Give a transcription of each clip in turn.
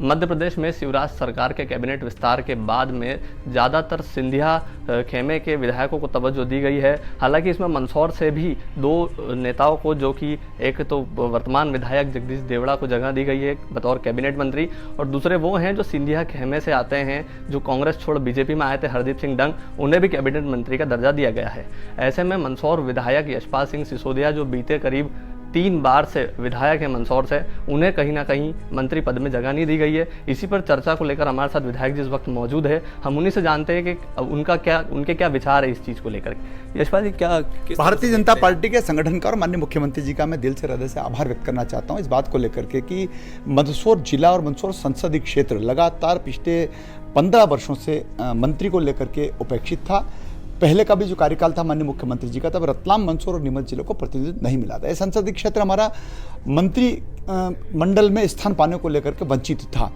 मध्य प्रदेश में शिवराज सरकार के कैबिनेट विस्तार के बाद में ज़्यादातर सिंधिया खेमे के विधायकों को तवज्जो दी गई है। हालांकि इसमें मंदसौर से भी दो नेताओं को, जो कि एक तो वर्तमान विधायक जगदीश देवड़ा को जगह दी गई है बतौर कैबिनेट मंत्री, और दूसरे वो हैं जो सिंधिया खेमे से आते हैं, जो कांग्रेस छोड़ बीजेपी में आए थे, हरदीप सिंह डंग, उन्हें भी कैबिनेट मंत्री का दर्जा दिया गया है। ऐसे में मंदसौर विधायक यशपाल सिंह सिसोदिया, जो बीते करीब 3 बार से विधायक है मंदसौर से, उन्हें कहीं ना कहीं मंत्री पद में जगह नहीं दी गई है। इसी पर चर्चा को लेकर हमारे साथ विधायक जिस वक्त मौजूद है, हम उन्हीं से जानते हैं कि उनके क्या विचार है इस चीज़ को लेकर। यशपाल जी, क्या भारतीय जनता पार्टी के संगठन का और माननीय मुख्यमंत्री जी का मैं दिल से हृदय से आभार व्यक्त करना चाहता हूँ इस बात को लेकर के कि मंदसौर जिला और मंदसौर संसदीय क्षेत्र लगातार पिछले 15 वर्षों से मंत्री को लेकर के उपेक्षित था। पहले का भी जो कार्यकाल था माननीय मुख्यमंत्री जी का, तब रतलाम, मंदसौर और नीमच जिलों को प्रतिनिधित्व नहीं मिला था। यह संसदीय क्षेत्र हमारा मंत्री मंडल में स्थान पाने को लेकर के वंचित था।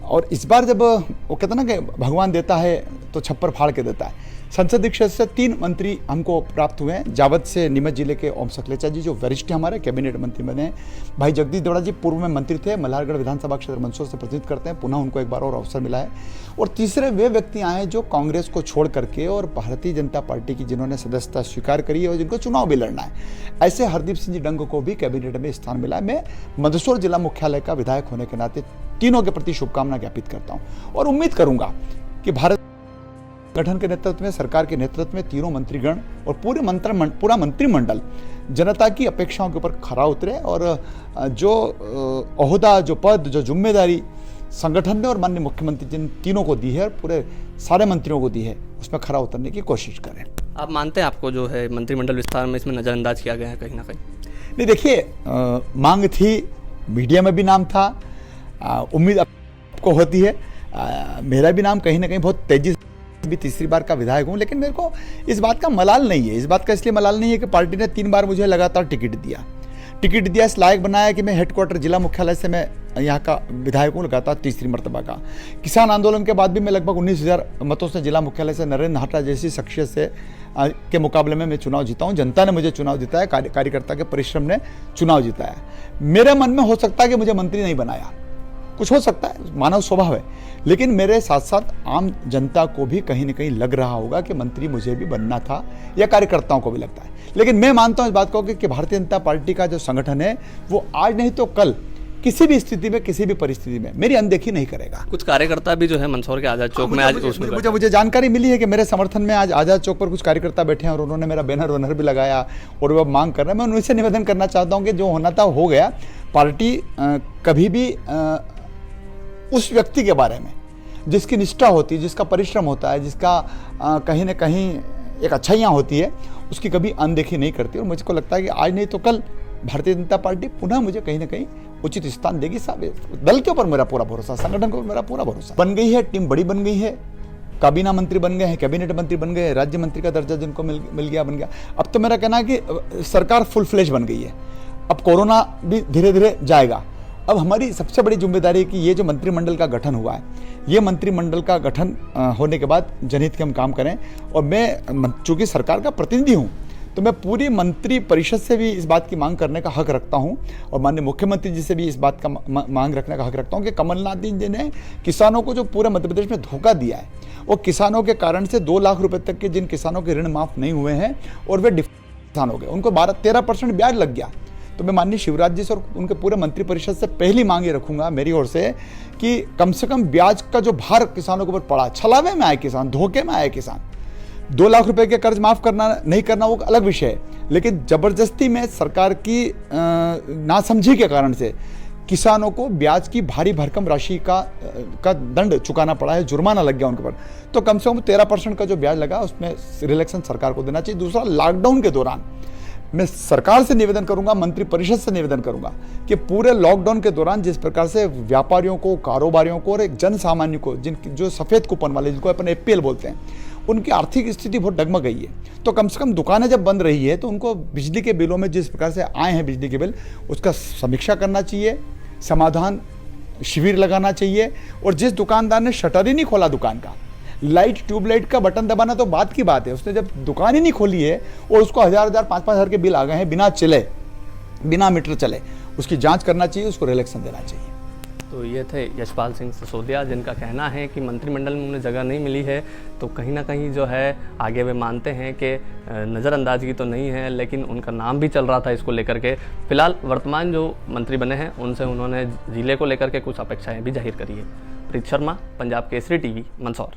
और इस बार जब वो कहते ना कि भगवान देता है तो छप्पर फाड़ के देता है, संसदीय क्षेत्र से 3 मंत्री हमको प्राप्त हुए हैं। जावद से नीमच जिले के ओम सकलेचा जी, जो वरिष्ठ हमारे कैबिनेट मंत्री बने हैं। भाई जगदीश देवड़ा जी पूर्व में मंत्री थे, मल्हारगढ़ विधानसभा क्षेत्र मंदसौर से प्रतिनिधित्व करते हैं, पुनः उनको एक बार और अवसर मिला है। और तीसरे वे व्यक्ति आए जो कांग्रेस को छोड़ करके और भारतीय जनता पार्टी की जिन्होंने सदस्यता स्वीकार करी है और जिनको चुनाव भी लड़ना है, ऐसे हरदीप सिंह जी डंग को भी कैबिनेट में स्थान मिला है। मैं मंदसौर जिला मुख्यालय का विधायक होने के नाते तीनों के प्रति शुभकामना ज्ञापित करता हूँ और उम्मीद करूंगा कि भारत गठन के नेतृत्व में, सरकार के नेतृत्व में तीनों मंत्रीगण और पूरा मंत्रिमंडल जनता की अपेक्षाओं के ऊपर खरा उतरे और जो ओहदा, जो पद, जो जिम्मेदारी संगठन ने और माननीय मुख्यमंत्री जिन तीनों को दी है और पूरे सारे मंत्रियों को दी है, उसमें खरा उतरने की कोशिश करें। आप मानते हैं आपको जो है मंत्रिमंडल विस्तार में इसमें नज़रअंदाज किया गया है कहीं ना कहीं? नहीं, देखिए, मांग थी, मीडिया में भी नाम था, उम्मीद आपको होती है, मेरा भी नाम कहीं ना कहीं बहुत तेजी से, भी तीसरी बार का विधायक हूं, लेकिन मेरे को इस बात का मलाल नहीं है। इस बात का इसलिए मलाल नहीं है कि पार्टी ने 3 बार मुझे लगातार टिकट दिया, इस लायक बनाया कि मैं हेडक्वार्टर जिला मुख्यालय से मैं यहाँ का विधायक हूँ लगातार तीसरी मर्तबा का। किसान आंदोलन के बाद भी मैं लगभग 19,000 मतों से जिला मुख्यालय से नरेंद्र हाटा जैसी शख्सियत से के मुकाबले में मैं चुनाव जीता हूँ। जनता ने मुझे चुनाव जिताया, कार्यकर्ता के परिश्रम ने चुनाव जिताया। मेरे मन में हो सकता है कि मुझे मंत्री नहीं बनाया, कुछ हो सकता है, मानव स्वभाव है, लेकिन मेरे साथ साथ आम जनता को भी कहीं ना कहीं लग रहा होगा कि मंत्री मुझे भी बनना था, या कार्यकर्ताओं को भी लगता है। लेकिन मैं मानता हूं इस बात को कि भारतीय जनता पार्टी का जो संगठन है वो आज नहीं तो कल किसी भी स्थिति में, किसी भी परिस्थिति में मेरी अनदेखी नहीं करेगा। कुछ कार्यकर्ता भी जो है मंदसौर के आजाद चौक में आज मुझे जानकारी मिली है कि मेरे समर्थन में आज आजाद चौक पर कुछ कार्यकर्ता बैठे हैं और उन्होंने मेरा बैनर भी लगाया और वो मांग कर रहे हैं। मैं उनसे निवेदन करना चाहता हूँ कि जो होना था हो गया। पार्टी कभी भी उस व्यक्ति के बारे में जिसकी निष्ठा होती है, जिसका परिश्रम होता है, जिसका कहीं ना कहीं एक अच्छाइयाँ होती है, उसकी कभी अनदेखी नहीं करती। और मुझको लगता है कि आज नहीं तो कल भारतीय जनता पार्टी पुनः मुझे कहीं ना कहीं उचित स्थान देगी। दल के ऊपर मेरा पूरा भरोसा, संगठन के ऊपर मेरा पूरा भरोसा। बन गई है, टीम बड़ी बन गई है, काबीना मंत्री बन गए हैं, कैबिनेट मंत्री बन गए, राज्य मंत्री का दर्जा जिनको मिल गया बन गया। अब तो मेरा कहना है कि सरकार फुल फ्लेज बन गई है। अब कोरोना भी धीरे धीरे जाएगा। अब हमारी सबसे बड़ी जिम्मेदारी है कि ये जो मंत्रिमंडल का गठन हुआ है, ये मंत्रिमंडल का गठन होने के बाद जनहित के हम काम करें। और मैं चूंकि सरकार का प्रतिनिधि हूँ, तो मैं पूरी मंत्री परिषद से भी इस बात की मांग करने का हक रखता हूँ और माननीय मुख्यमंत्री जी से भी इस बात का मांग रखने का हक रखता हूँ कि कमलनाथ जी ने किसानों को जो पूरे मध्य प्रदेश में धोखा दिया है, वो किसानों के कारण से 2 लाख रुपए तक के जिन किसानों के ऋण माफ नहीं हुए हैं और वे किसान हो गए, उनको 12-13% ब्याज लग गया। तो मैं माननीय शिवराज जी से और उनके पूरे मंत्रिपरिषद से पहली मांग ये रखूंगा मेरी ओर से कि कम से कम ब्याज का जो भार किसानों के ऊपर पड़ा, छलावे में आए किसान, धोखे में आए किसान, 2 लाख रुपए के कर्ज माफ करना नहीं करना वो अलग विषय है, लेकिन जबरदस्ती में सरकार की नासमझी के कारण से किसानों को ब्याज की भारी भरकम राशि का दंड चुकाना पड़ा है, जुर्माना लग गया उनके ऊपर। तो कम से कम 13% का जो ब्याज लगा उसमें रिलैक्सेशन सरकार को देना चाहिए। दूसरा, लॉकडाउन के दौरान मैं सरकार से निवेदन करूंगा, मंत्री परिषद से निवेदन करूंगा कि पूरे लॉकडाउन के दौरान जिस प्रकार से व्यापारियों को, कारोबारियों को और एक जन सामान्य को, जो सफ़ेद कूपन वाले, जिनको अपन APL बोलते हैं, उनकी आर्थिक स्थिति बहुत डगमग गई है। तो कम से कम दुकानें जब बंद रही है तो उनको बिजली के बिलों में जिस प्रकार से आए हैं बिजली के बिल, उसका समीक्षा करना चाहिए, समाधान शिविर लगाना चाहिए। और जिस दुकानदार ने शटर ही नहीं खोला दुकान का, लाइट, ट्यूबलाइट का बटन दबाना तो बात की बात है, उसने जब दुकान ही नहीं खोली है और उसको 1000-1000, 5,000 के बिल आ गए हैं बिना मीटर चले, उसकी जांच करना चाहिए, उसको रिलैक्सेशन देना चाहिए। तो तो ये थे यशपाल सिंह सिसोदिया, जिनका कहना है कि मंत्रिमंडल में उन्हें जगह नहीं मिली है, तो कहीं ना कहीं जो है आगे वे मानते हैं कि नज़रअंदाजगी तो नहीं है, लेकिन उनका नाम भी चल रहा था इसको लेकर के। फिलहाल वर्तमान जो मंत्री बने हैं उनसे उन्होंने जिले को लेकर के कुछ अपेक्षाएं भी जाहिर करी है। प्रीत शर्मा, पंजाब केसरी टीवी, मंदसौर।